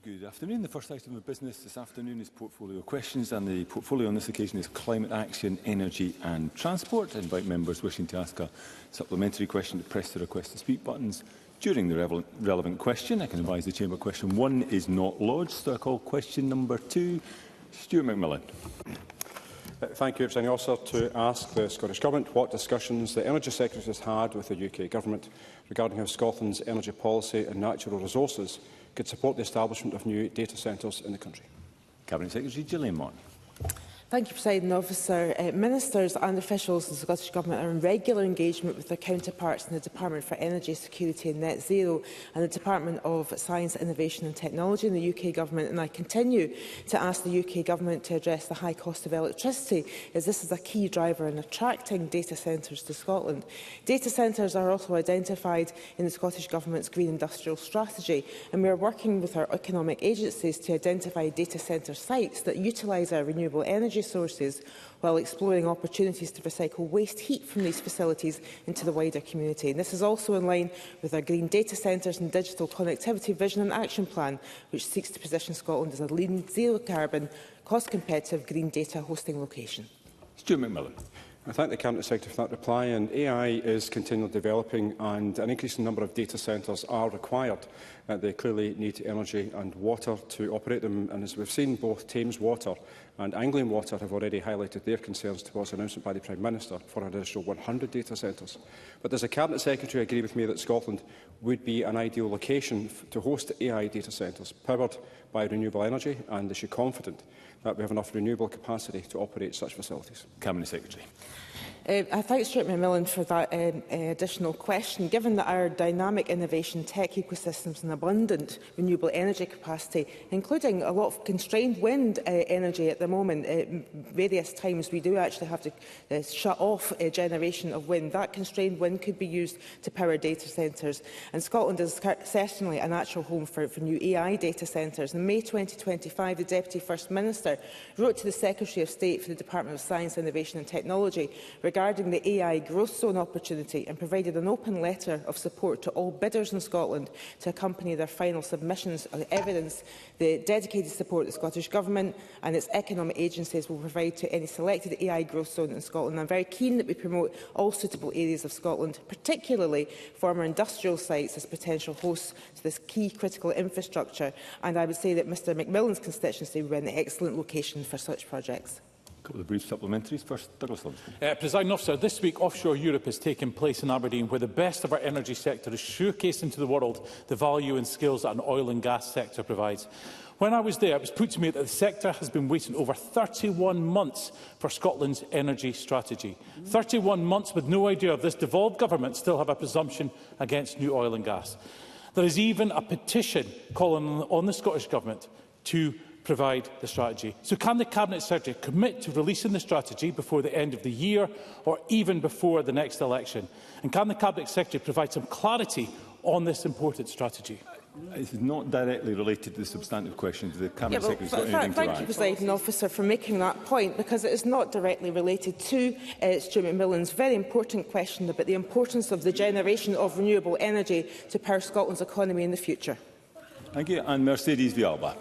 Good afternoon. The first item of business this afternoon is portfolio questions, and the portfolio on this occasion is climate action, energy and transport. I invite members wishing to ask a supplementary question to press the request to speak buttons during the relevant question. I can advise the Chamber question 1 is not lodged, so I call question number 2. Stuart McMillan. Thank you, Presiding Officer. To ask the Scottish Government what discussions the Energy Secretary has had with the UK Government regarding how Scotland's energy policy and natural resources could support the establishment of new data centres in the country. Cabinet Secretary Gillian Martin. Thank you, Presiding Officer. Ministers and officials in the Scottish Government are in regular engagement with their counterparts in the Department for Energy Security and Net Zero and the Department of Science, Innovation and Technology in the UK Government, and I continue to ask the UK Government to address the high cost of electricity, as this is a key driver in attracting data centres to Scotland. Data centres are also identified in the Scottish Government's Green Industrial Strategy, and we are working with our economic agencies to identify data centre sites that utilise our renewable energy sources while exploring opportunities to recycle waste heat from these facilities into the wider community. And this is also in line with our Green Data Centres and Digital Connectivity Vision and Action Plan, which seeks to position Scotland as a leading zero-carbon, cost-competitive green data hosting location. Stuart McMillan. I thank the Cabinet Secretary for that reply. And AI is continually developing, and an increasing number of data centres are required. They clearly need energy and water to operate them. And as we've seen, both Thames Water and Anglian Water have already highlighted their concerns towards the announcement by the Prime Minister for an additional 100 data centres. But does the Cabinet Secretary agree with me that Scotland would be an ideal location to host AI data centres powered by renewable energy? And is she confident that we have enough renewable capacity to operate such facilities? Cabinet Secretary. I thank Stuart McMillan for that additional question. Given that our dynamic innovation tech ecosystems and abundant renewable energy capacity, including a lot of constrained wind energy at the moment, at various times we do actually have to shut off a generation of wind. That constrained wind could be used to power data centres, and Scotland is certainly a natural home for new AI data centres. In May 2025, the Deputy First Minister wrote to the Secretary of State for the Department of Science, Innovation and Technology regarding the AI growth zone opportunity and provided an open letter of support to all bidders in Scotland to accompany their final submissions of evidence the dedicated support the Scottish Government and its economic agencies will provide to any selected AI growth zone in Scotland. I'm very keen that we promote all suitable areas of Scotland, particularly former industrial sites, as potential hosts to this key critical infrastructure, and I would say that Mr McMillan's constituency would be an excellent location for such projects. A couple of brief supplementaries. First, Douglas Lumsden. Presiding Officer, this week Offshore Europe has taken place in Aberdeen, where the best of our energy sector is showcasing to the world the value and skills that an oil and gas sector provides. When I was there, it was put to me that the sector has been waiting over 31 months for Scotland's energy strategy. 31 months with no idea of this devolved government still have a presumption against new oil and gas. There is even a petition calling on the Scottish Government to provide the strategy. So can the Cabinet Secretary commit to releasing the strategy before the end of the year or even before the next election? And can the Cabinet Secretary provide some clarity on this important strategy? This is not directly related to the substantive questions. The Cabinet Secretary has got anything to add. Thank you, Presiding Officer, for making that point, because it is not directly related to Stuart McMillan's very important question about the importance of the generation of renewable energy to power Scotland's economy in the future. Thank you. And Mercedes Vialba.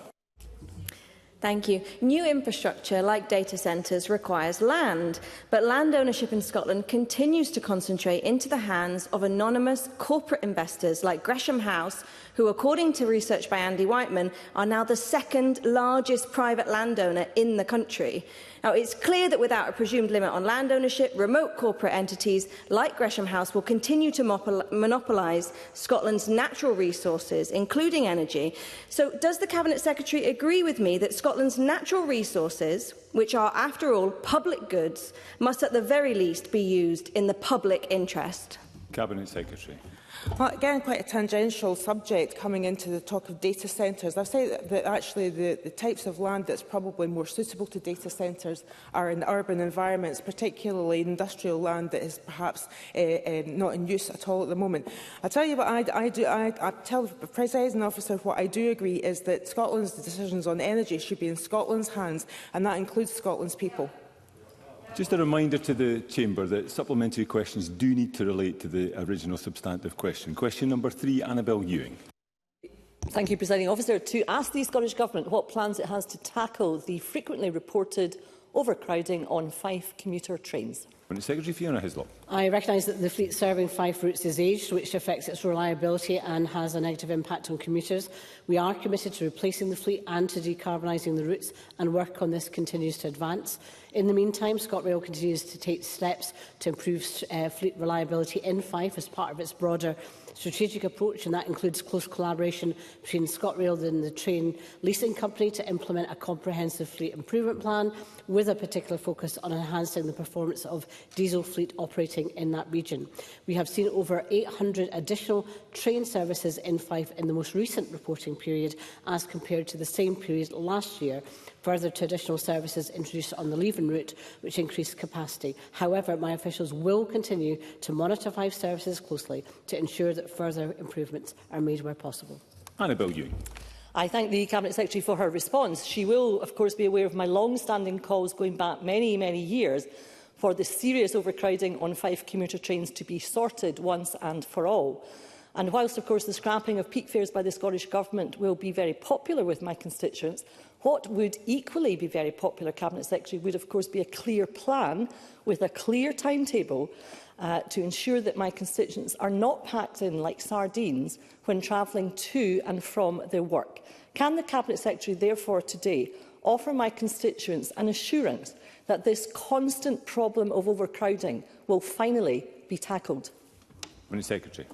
Thank you. New infrastructure, like data centres, requires land, but land ownership in Scotland continues to concentrate into the hands of anonymous corporate investors like Gresham House, who, according to research by Andy Whiteman, are now the second largest private landowner in the country. Now, it's clear that without a presumed limit on land ownership, remote corporate entities like Gresham House will continue to monopolise Scotland's natural resources, including energy. So does the Cabinet Secretary agree with me that Scotland's natural resources, which are, after all, public goods, must at the very least be used in the public interest? Cabinet Secretary. Well, again, quite a tangential subject coming into the talk of data centres. I'd say that actually the types of land that's probably more suitable to data centres are in urban environments, particularly industrial land that is perhaps not in use at all at the moment. I'll tell you what I do. I tell the Presiding Officer what I do agree is that Scotland's decisions on energy should be in Scotland's hands, and that includes Scotland's people. Just a reminder to the Chamber that supplementary questions do need to relate to the original substantive question. Question number 3, Annabel Ewing. Thank you, Presiding Officer. To ask the Scottish Government what plans it has to tackle the frequently reported overcrowding on Fife commuter trains. Secretary Fiona Hislop. I recognise that the fleet serving Fife routes is aged, which affects its reliability and has a negative impact on commuters. We are committed to replacing the fleet and to decarbonising the routes, and work on this continues to advance. In the meantime, ScotRail continues to take steps to improve fleet reliability in Fife as part of its broader strategic approach, and that includes close collaboration between ScotRail and the train leasing company to implement a comprehensive fleet improvement plan with a particular focus on enhancing the performance of diesel fleet operating in that region. We have seen over 800 additional train services in Fife in the most recent reporting period as compared to the same period last year, further to additional services introduced on the Leven route, which increased capacity. However, my officials will continue to monitor Fife services closely to ensure that further improvements are made where possible. Annabel Ewing. I thank the Cabinet Secretary for her response. She will, of course, be aware of my long-standing calls going back many, many years for the serious overcrowding on Fife commuter trains to be sorted once and for all. And whilst, of course, the scrapping of peak fares by the Scottish Government will be very popular with my constituents, what would equally be very popular, Cabinet Secretary, would, of course, be a clear plan with a clear timetable to ensure that my constituents are not packed in like sardines when travelling to and from their work. Can the Cabinet Secretary therefore today offer my constituents an assurance that this constant problem of overcrowding will finally be tackled? Secretary.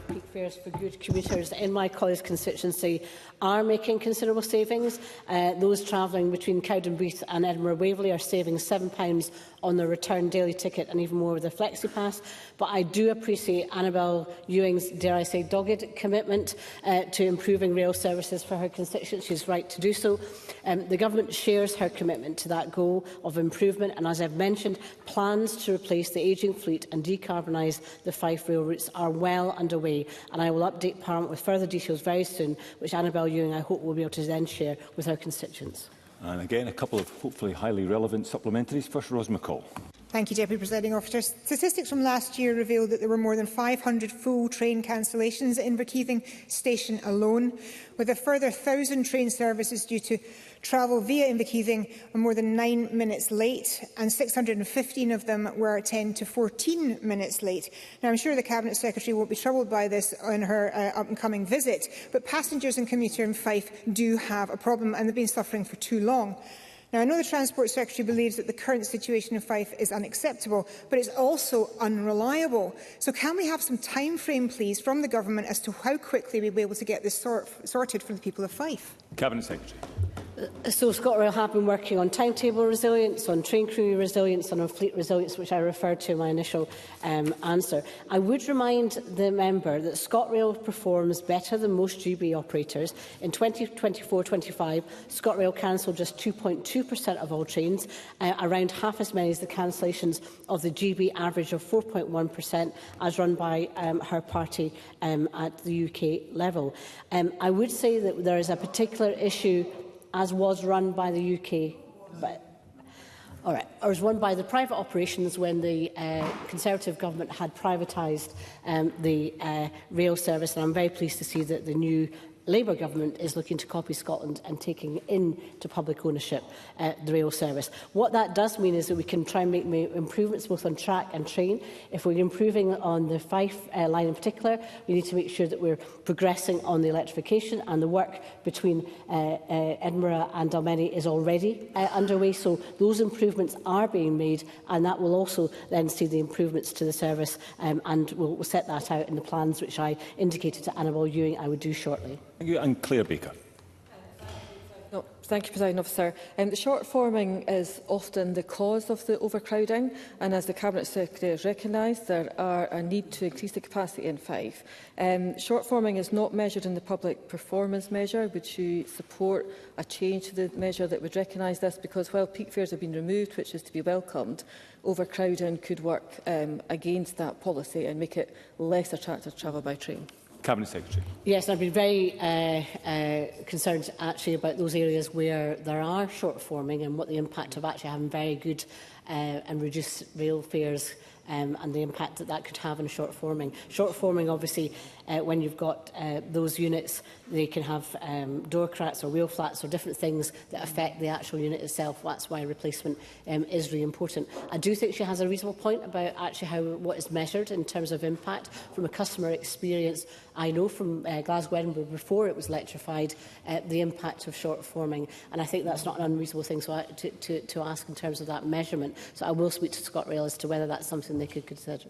Peak fares for good commuters in my colleague's constituency are making considerable savings. Those travelling between Cowdenbeath and Edinburgh Waverley are saving £7 on their return daily ticket and even more with their FlexiPass. But I do appreciate Annabel Ewing's, dare I say, dogged commitment to improving rail services for her constituents. She's right to do so. The Government shares her commitment to that goal of improvement, and as I've mentioned, plans to replace the ageing fleet and decarbonise the Fife rail routes are well underway, and I will update Parliament with further details very soon, which Annabel Ewing, I hope, will be able to then share with her constituents. And again, a couple of hopefully highly relevant supplementaries. First, Ros McCall. Thank you, Deputy Presiding Officer. Statistics from last year revealed that there were more than 500 full train cancellations at Inverkeithing Station alone, with a further 1,000 train services due to travel via Inverkeithing are more than 9 minutes late, and 615 of them were 10 to 14 minutes late. Now, I'm sure the Cabinet Secretary won't be troubled by this on her up-and-coming visit, but passengers and commuters in Fife do have a problem, and they've been suffering for too long. Now, I know the Transport Secretary believes that the current situation in Fife is unacceptable, but it's also unreliable. So can we have some time frame, please, from the Government as to how quickly we'll be able to get this sorted for the people of Fife? Cabinet Secretary. So ScotRail have been working on timetable resilience, on train crew resilience and on fleet resilience, which I referred to in my initial answer. I would remind the member that ScotRail performs better than most GB operators. In 2024-25, ScotRail cancelled just 2.2% of all trains, around half as many as the cancellations of the GB average of 4.1% as run by her party at the UK level. I would say that there is a particular issue as was run by the UK, or was run by the private operations when the Conservative government had privatised the rail service, and I'm very pleased to see that the new Labour government is looking to copy Scotland and taking into public ownership the rail service. What that does mean is that we can try and make improvements both on track and train. If we're improving on the Fife line in particular, we need to make sure that we're progressing on the electrification, and the work between Edinburgh and Dalmeny is already underway. So those improvements are being made, and that will also then see the improvements to the service, and we'll set that out in the plans which I indicated to Annabel Ewing I would do shortly. Thank you. And Claire Baker. No, thank you, Presiding Officer. The short forming is often the cause of the overcrowding, and as the Cabinet Secretary has recognised, there are a need to increase the capacity in Fife. Short forming is not measured in the public performance measure. Would you support a change to the measure that would recognise this? Because while peak fares have been removed, which is to be welcomed, overcrowding could work against that policy and make it less attractive to travel by train. Cabinet Secretary. Yes, I've been very concerned actually about those areas where there are short forming and what the impact of actually having very good and reduce rail fares and the impact that that could have on short forming. Short forming, obviously, when you've got those units, they can have door cracks or wheel flats or different things that affect the actual unit itself. That's why replacement is really important. I do think she has a reasonable point about actually what is measured in terms of impact from a customer experience. I know from Glasgow Edinburgh before it was electrified the impact of short forming, and I think that's not an unreasonable thing to ask in terms of that measurement. So I will speak to ScotRail as to whether that's something they could consider.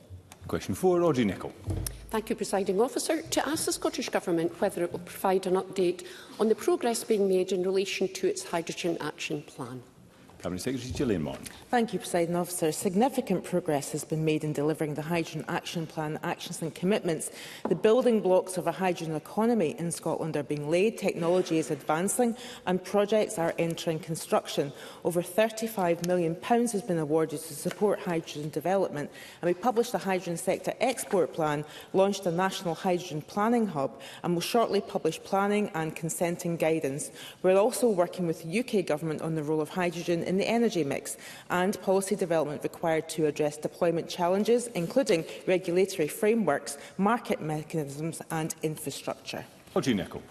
Question 4, Audrey Nicholl. Thank you, Presiding Officer. To ask the Scottish Government whether it will provide an update on the progress being made in relation to its Hydrogen Action Plan. Cabinet Secretary Gillian Martin. Thank you, Presiding Officer. Significant progress has been made in delivering the Hydrogen Action Plan actions and commitments. The building blocks of a hydrogen economy in Scotland are being laid, technology is advancing and projects are entering construction. Over £35 million has been awarded to support hydrogen development, and we published the Hydrogen Sector Export Plan, launched a National Hydrogen Planning Hub and will shortly publish planning and consenting guidance. We're also working with the UK Government on the role of hydrogen in the energy mix and policy development required to address deployment challenges, including regulatory frameworks, market mechanisms and infrastructure. Audrey Nicholl.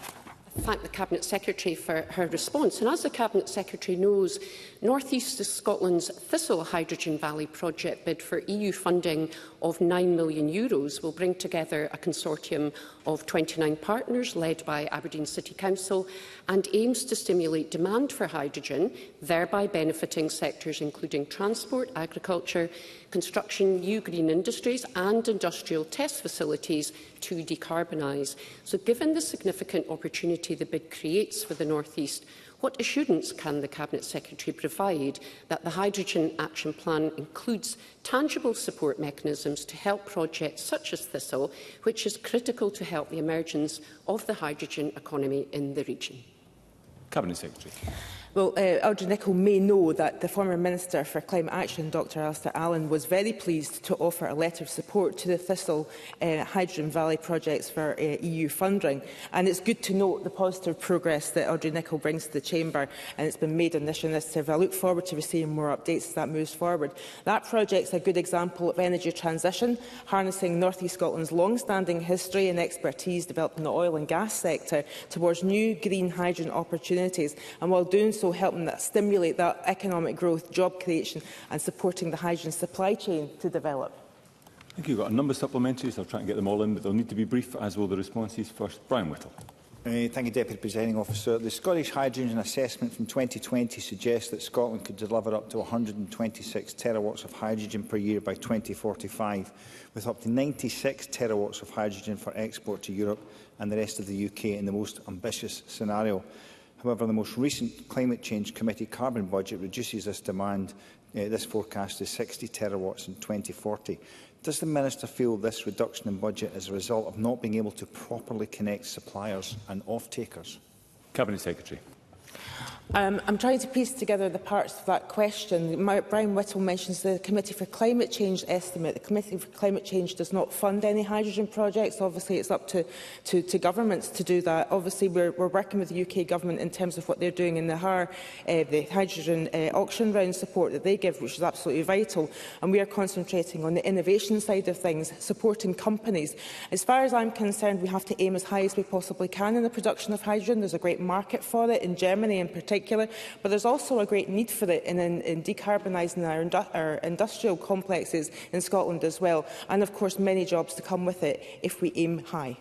I thank the Cabinet Secretary for her response. And as the Cabinet Secretary knows, North East Scotland's Thistle Hydrogen Valley project bid for EU funding of €9 million will bring together a consortium of 29 partners led by Aberdeen City Council and aims to stimulate demand for hydrogen, thereby benefiting sectors including transport, agriculture, construction, new green industries and industrial test facilities to decarbonise. So given the significant opportunity the bid creates for the North East, what assurance can the Cabinet Secretary provide that the Hydrogen Action Plan includes tangible support mechanisms to help projects such as Thistle, which is critical to help the emergence of the hydrogen economy in the region? Cabinet Secretary. Well, Audrey Nicholl may know that the former Minister for Climate Action, Dr Alistair Allen, was very pleased to offer a letter of support to the Thistle Hydrogen Valley projects for EU funding. And it's good to note the positive progress that Audrey Nicholl brings to the Chamber, and it's been made on this initiative. I look forward to receiving more updates as that moves forward. That project is a good example of energy transition, harnessing North East Scotland's long-standing history and expertise developing the oil and gas sector towards new green hydrogen opportunities, and while doing so, helping that stimulate that economic growth, job creation and supporting the hydrogen supply chain to develop. Thank you. We've got a number of supplementaries. I'll try and get them all in, but they'll need to be brief, as will the responses. First, Brian Whittle. Thank you, Deputy Presiding Officer. The Scottish Hydrogen Assessment from 2020 suggests that Scotland could deliver up to 126 terawatts of hydrogen per year by 2045, with up to 96 terawatts of hydrogen for export to Europe and the rest of the UK in the most ambitious scenario. However, the most recent Climate Change Committee carbon budget reduces this demand, this forecast to 60 terawatts in 2040. Does the Minister feel this reduction in budget is a result of not being able to properly connect suppliers and off-takers? Cabinet Secretary. I'm trying to piece together the parts of that question. Brian Whittle mentions the Committee for Climate Change estimate. The Committee for Climate Change does not fund any hydrogen projects. Obviously, it's up to governments to do that. Obviously, we're working with the UK Government in terms of what they're doing in the hydrogen auction round support that they give, which is absolutely vital. And we are concentrating on the innovation side of things, supporting companies. As far as I'm concerned, we have to aim as high as we possibly can in the production of hydrogen. There's a great market for it in Germany in particular, but there's also a great need for it in decarbonising our industrial complexes in Scotland as well, and of course many jobs to come with it if we aim high.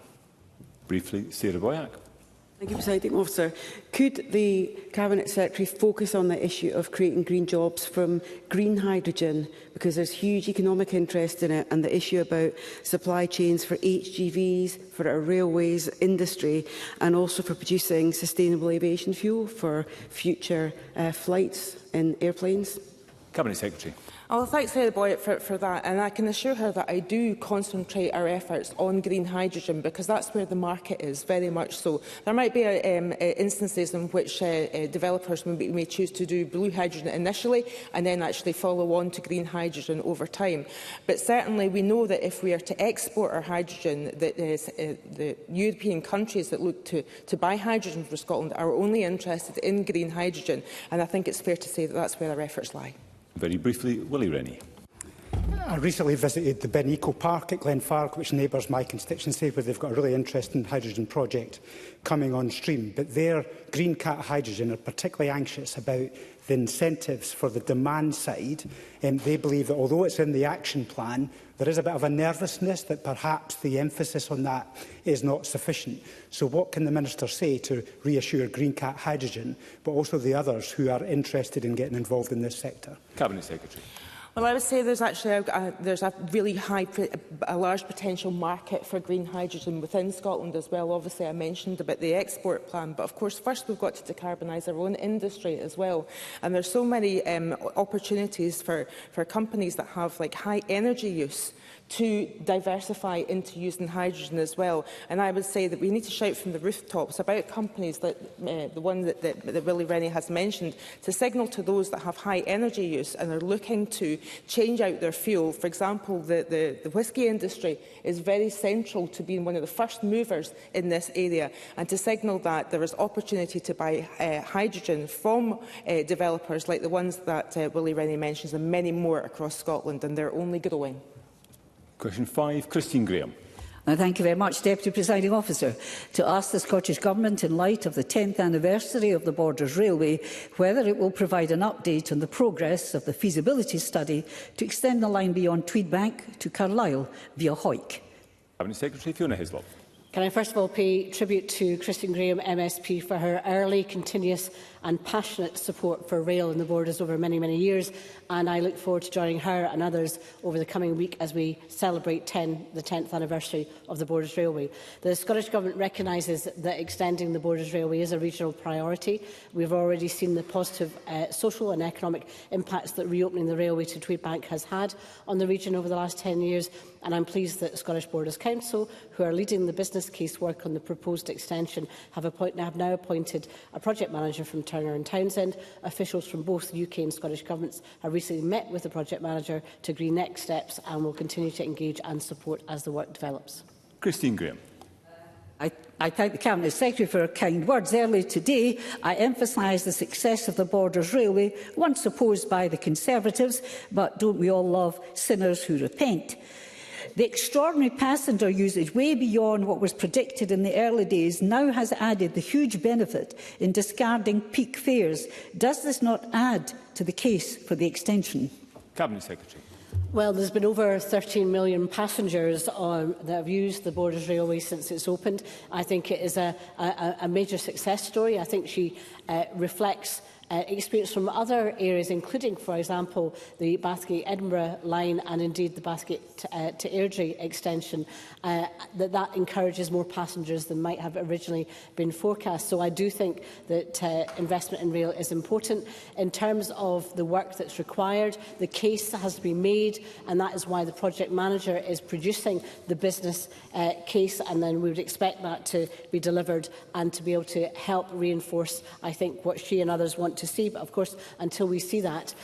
Briefly, Sarah Boyack. Thank you, Presiding Officer. Could the Cabinet Secretary focus on the issue of creating green jobs from green hydrogen, because there's huge economic interest in it, and the issue about supply chains for HGVs, for our railways industry, and also for producing sustainable aviation fuel for future flights in airplanes? Cabinet Secretary. Well, thanks, Sarah Boyack, for that. And I can assure her that I do concentrate our efforts on green hydrogen, because that's where the market is, very much so. There might be instances in which developers may choose to do blue hydrogen initially and then actually follow on to green hydrogen over time. But certainly we know that if we are to export our hydrogen, that the European countries that look to buy hydrogen for Scotland are only interested in green hydrogen. And I think it's fair to say that that's where our efforts lie. Very briefly, Willie Rennie. I recently visited the Ben Eco Park at Glenfarg, which neighbours my constituency, where they've got a really interesting hydrogen project coming on stream. But their Green Cat Hydrogen are particularly anxious about the incentives for the demand side. They believe that although it's in the action plan, there is a bit of a nervousness that perhaps the emphasis on that is not sufficient. So what can the Minister say to reassure Green Cat Hydrogen, but also the others who are interested in getting involved in this sector? Cabinet Secretary. Well, I would say there's actually there's a really a large potential market for green hydrogen within Scotland as well. Obviously, I mentioned about the export plan, but of course, first we've got to decarbonise our own industry as well. And there's so many opportunities for companies that have high energy use to diversify into using hydrogen as well. And I would say that we need to shout from the rooftops about companies like the one that Willie Rennie has mentioned, to signal to those that have high energy use and are looking to change out their fuel. For example, the whisky industry is very central to being one of the first movers in this area, and to signal that there is opportunity to buy hydrogen from developers like the ones that Willie Rennie mentions, and many more across Scotland, and they're only growing. Question 5, Christine Graham. Thank you very much, Deputy Presiding Officer. To ask the Scottish Government, in light of the 10th anniversary of the Borders Railway, whether it will provide an update on the progress of the feasibility study to extend the line beyond Tweedbank to Carlisle via Hawick. Cabinet Secretary Fiona Hislop. Can I first of all pay tribute to Christine Graham, MSP, for her early, continuous and passionate support for rail in the Borders over many, many years, and I look forward to joining her and others over the coming week as we celebrate the 10th anniversary of the Borders Railway. The Scottish Government recognises that extending the Borders Railway is a regional priority. We've already seen the positive social and economic impacts that reopening the railway to Tweedbank has had on the region over the last 10 years, and I'm pleased that Scottish Borders Council, who are leading the business case work on the proposed extension, have now appointed a project manager from Turner and Townsend. Officials from both UK and Scottish governments have recently met with the project manager to agree next steps, and will continue to engage and support as the work develops. Christine Graham. I thank the Cabinet Secretary for her kind words. Earlier today, I emphasised the success of the Borders Railway, once opposed by the Conservatives, but don't we all love sinners who repent? The extraordinary passenger usage, way beyond what was predicted in the early days, now has added the huge benefit in discarding peak fares. Does this not add to the case for the extension? Cabinet Secretary. Well, there's been over 13 million passengers that have used the Borders Railway since it's opened. I think it is a major success story. I think she reflects experience from other areas, including, for example, the Bathgate-Edinburgh line and indeed the Bathgate to Airdrie extension, that encourages more passengers than might have originally been forecast. So I do think that investment in rail is important. In terms of the work that's required, the case has to be made, and that is why the project manager is producing the business case, and then we would expect that to be delivered and to be able to help reinforce, I think, what she and others want to see. But of course, until we see that,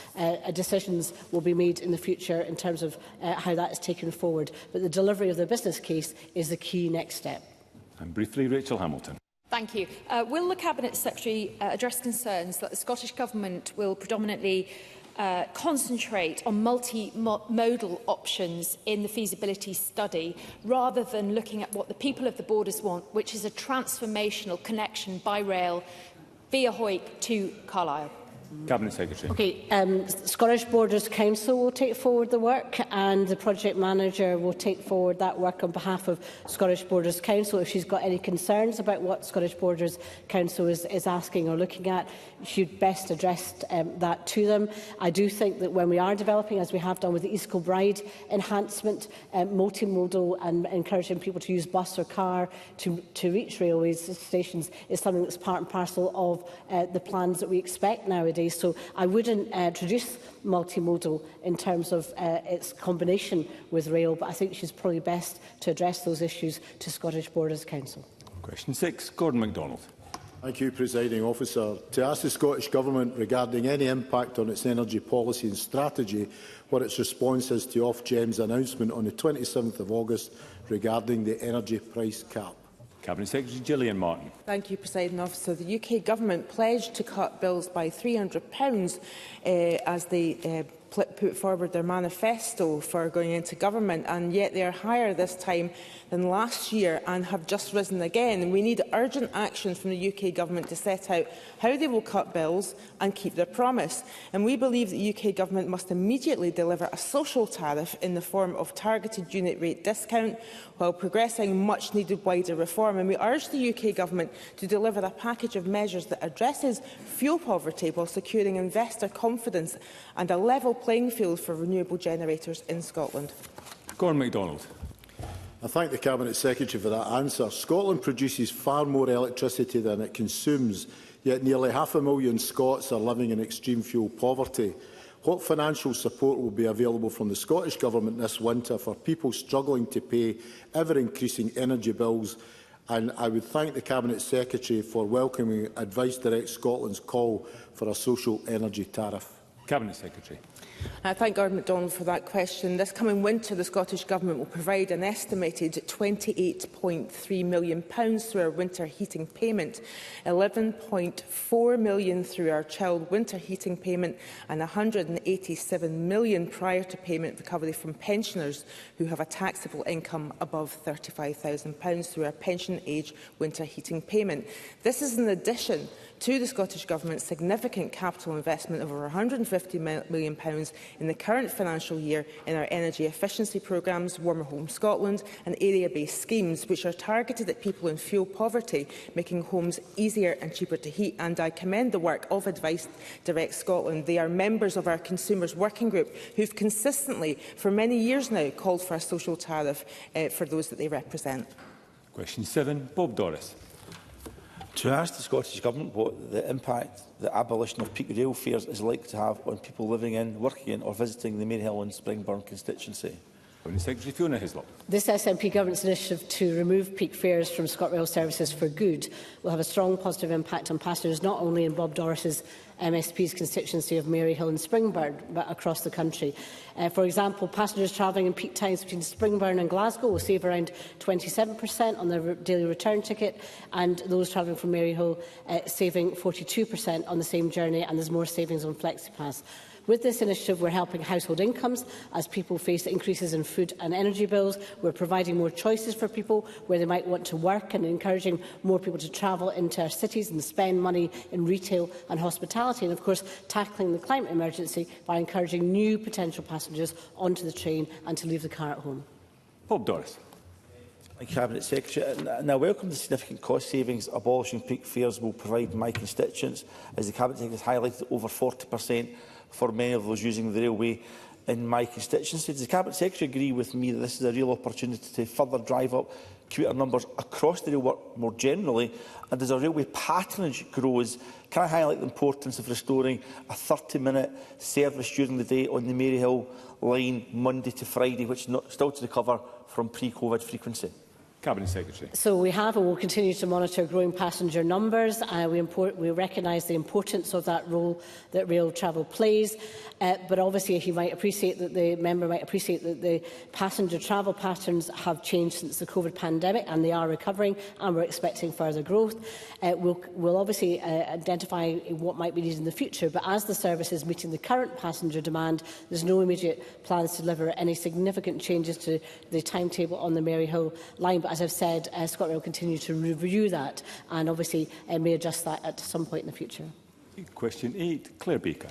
decisions will be made in the future in terms of how that is taken forward. But the delivery of the business case is the key next step. And briefly, Rachel Hamilton. Thank you. Will the Cabinet Secretary address concerns that the Scottish Government will predominantly concentrate on multimodal options in the feasibility study, rather than looking at what the people of the Borders want, which is a transformational connection by rail via Hawick to Carlisle? Cabinet Secretary. Okay, Scottish Borders Council will take forward the work, and the project manager will take forward that work on behalf of Scottish Borders Council. If she's got any concerns about what Scottish Borders Council is asking or looking at, she'd best address that to them. I do think that when we are developing, as we have done with the East Kilbride enhancement, multimodal and encouraging people to use bus or car to reach railway stations is something that's part and parcel of the plans that we expect nowadays. So I wouldn't introduce multimodal in terms of its combination with rail, but I think she's probably best to address those issues to Scottish Borders Council. Question 6, Gordon MacDonald. Thank you, Presiding Officer. To ask the Scottish Government regarding any impact on its energy policy and strategy, what its response is to Ofgem's announcement on the 27th of August regarding the energy price cap. Cabinet Secretary Gillian Martin. Thank you, Presiding Officer. The UK Government pledged to cut bills by £300 as they put forward their manifesto for going into government, and yet they are higher this time than last year and have just risen again. And we need urgent action from the UK Government to set out how they will cut bills and keep their promise. And we believe the UK Government must immediately deliver a social tariff in the form of targeted unit rate discount while progressing much-needed wider reform. And we urge the UK Government to deliver a package of measures that addresses fuel poverty while securing investor confidence and a level playing field for renewable generators in Scotland. Gordon MacDonald. I thank the Cabinet Secretary for that answer. Scotland produces far more electricity than it consumes, yet nearly 500,000 Scots are living in extreme fuel poverty. What financial support will be available from the Scottish Government this winter for people struggling to pay ever-increasing energy bills? And I would thank the Cabinet Secretary for welcoming Advice Direct Scotland's call for a social energy tariff. Cabinet Secretary. I thank Gordon MacDonald for that question. This coming winter, the Scottish Government will provide an estimated £28.3 million through our winter heating payment, £11.4 million through our child winter heating payment, and £187 million prior to payment recovery from pensioners who have a taxable income above £35,000 through our pension age winter heating payment. This is in addition to the Scottish Government's significant capital investment of over £150 million in the current financial year in our energy efficiency programmes, Warmer Home Scotland and area-based schemes, which are targeted at people in fuel poverty, making homes easier and cheaper to heat. And I commend the work of Advice Direct Scotland. They are members of our Consumers Working Group who have consistently, for many years now, called for a social tariff for those that they represent. Question 7, Bob Doris. To ask the Scottish Government what the impact the abolition of peak rail fares is likely to have on people living in, working in or visiting the Maryhill and Springburn constituency. Secretary Fiona Hislop. This SNP Government's initiative to remove peak fares from ScotRail services for good will have a strong positive impact on passengers not only in Bob Doris's MSP's constituency of Maryhill and Springburn, but across the country. For example, passengers travelling in peak times between Springburn and Glasgow will save around 27% on their daily return ticket, and those travelling from Maryhill saving 42% on the same journey, and there's more savings on FlexiPass. With this initiative, we're helping household incomes as people face increases in food and energy bills. We're providing more choices for people where they might want to work and encouraging more people to travel into our cities and spend money in retail and hospitality. And, of course, tackling the climate emergency by encouraging new potential passengers onto the train and to leave the car at home. Bob Doris. Cabinet Secretary, and I welcome the significant cost savings abolishing peak fares will provide my constituents, as the Cabinet Secretary has highlighted over 40% for many of those using the railway in my constituency. Does the Cabinet Secretary agree with me that this is a real opportunity to further drive up commuter numbers across the railway more generally? And as our railway patronage grows, can I highlight the importance of restoring a 30-minute service during the day on the Maryhill line Monday to Friday, which is still to recover from pre-COVID frequency? Cabinet Secretary. So we have and will continue to monitor growing passenger numbers. We recognise the importance of that role that rail travel plays. But obviously, he might appreciate that the member might appreciate that the passenger travel patterns have changed since the COVID pandemic, and they are recovering, and we're expecting further growth. We'll obviously identify what might be needed in the future. But as the service is meeting the current passenger demand, there's no immediate plans to deliver any significant changes to the timetable on the Maryhill line. But as I've said, ScotRail will continue to review that and obviously may adjust that at some point in the future. Question 8, Claire Baker.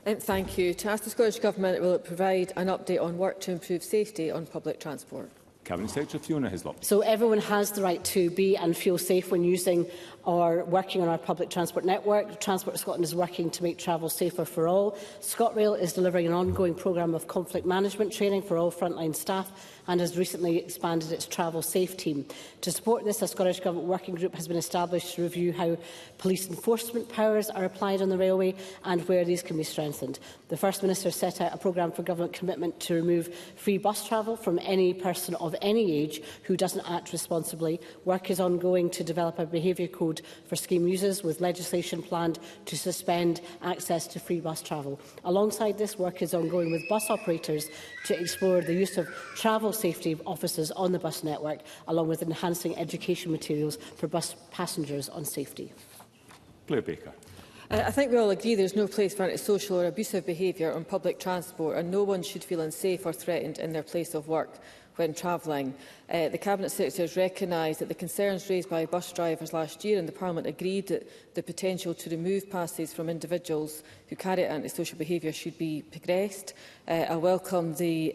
Thank you. To ask the Scottish Government, will it provide an update on work to improve safety on public transport? Cabinet Secretary Fiona Hislop. So everyone has the right to be and feel safe when using or working on our public transport network. Transport Scotland is working to make travel safer for all. ScotRail is delivering an ongoing programme of conflict management training for all frontline staff and has recently expanded its Travel Safe team. To support this, a Scottish Government working group has been established to review how police enforcement powers are applied on the railway and where these can be strengthened. The First Minister set out a programme for government commitment to remove free bus travel from any person of any age who doesn't act responsibly. Work is ongoing to develop a behaviour code for scheme users, with legislation planned to suspend access to free bus travel. Alongside this, work is ongoing with bus operators to explore the use of travel safety officers on the bus network, along with enhancing education materials for bus passengers on safety. Claire Baker. I think we all agree there is no place for antisocial or abusive behaviour on public transport, and no one should feel unsafe or threatened in their place of work when travelling. The Cabinet Secretary has recognised that the concerns raised by bus drivers last year, and the Parliament agreed that the potential to remove passes from individuals who carry out antisocial behaviour should be progressed. I welcome the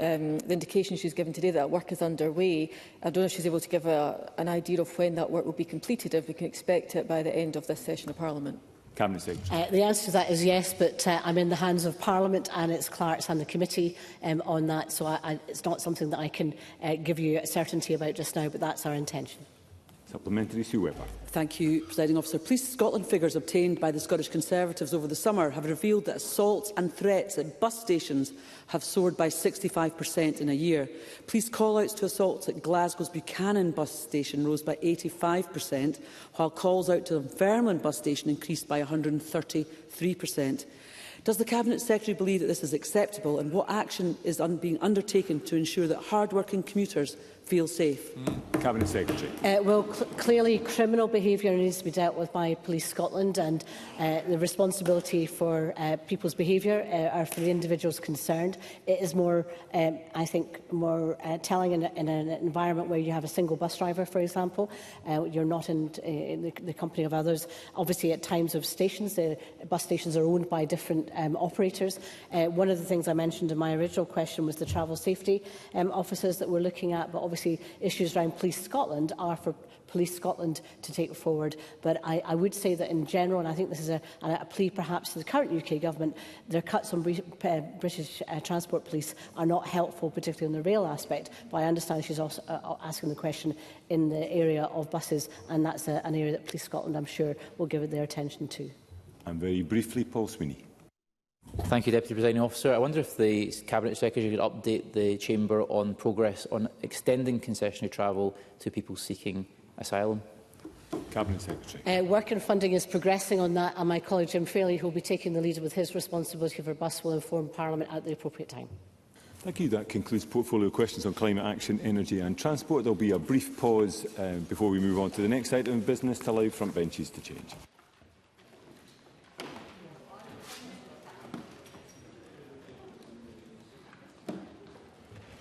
indication she has given today that work is underway. I don't know if she is able to give an idea of when that work will be completed, if we can expect it by the end of this session of Parliament. Cabinet Secretary. The answer to that is yes, but I'm in the hands of Parliament and its clerks and the committee on that, so it's not something that I can give you certainty about just now, but that's our intention. Supplementary, Sue Webber. Thank you, Presiding Officer. Police Scotland figures obtained by the Scottish Conservatives over the summer have revealed that assaults and threats at bus stations have soared by 65% in a year. Police call-outs to assaults at Glasgow's Buchanan bus station rose by 85%, while calls out to Dunfermline bus station increased by 133%. Does the Cabinet Secretary believe that this is acceptable, and what action is being undertaken to ensure that hard-working commuters feel safe? Cabinet Secretary. Clearly, criminal behaviour needs to be dealt with by Police Scotland, and the responsibility for people's behaviour are for the individuals concerned. It is more, I think, more telling in an environment where you have a single bus driver, for example. You're not in the company of others. Obviously, at times of stations, the bus stations are owned by different operators. One of the things I mentioned in my original question was the travel safety officers that we're looking at, but obviously issues around Police Scotland are for Police Scotland to take forward. But I would say that in general, and I think this is a plea perhaps to the current UK Government, their cuts on British Transport Police are not helpful, particularly on the rail aspect. But I understand she's also asking the question in the area of buses, and that's an area that Police Scotland, I'm sure, will give it their attention to. And very briefly, Paul Sweeney. Thank you, Deputy Presiding Officer. I wonder if the Cabinet Secretary could update the Chamber on progress on extending concessionary travel to people seeking asylum. Cabinet Secretary. Work and funding is progressing on that, and my colleague Jim Fairley, who will be taking the lead with his responsibility for bus, will inform Parliament at the appropriate time. Thank you. That concludes portfolio questions on climate action, energy and transport. There will be a brief pause before we move on to the next item of business to allow front benches to change.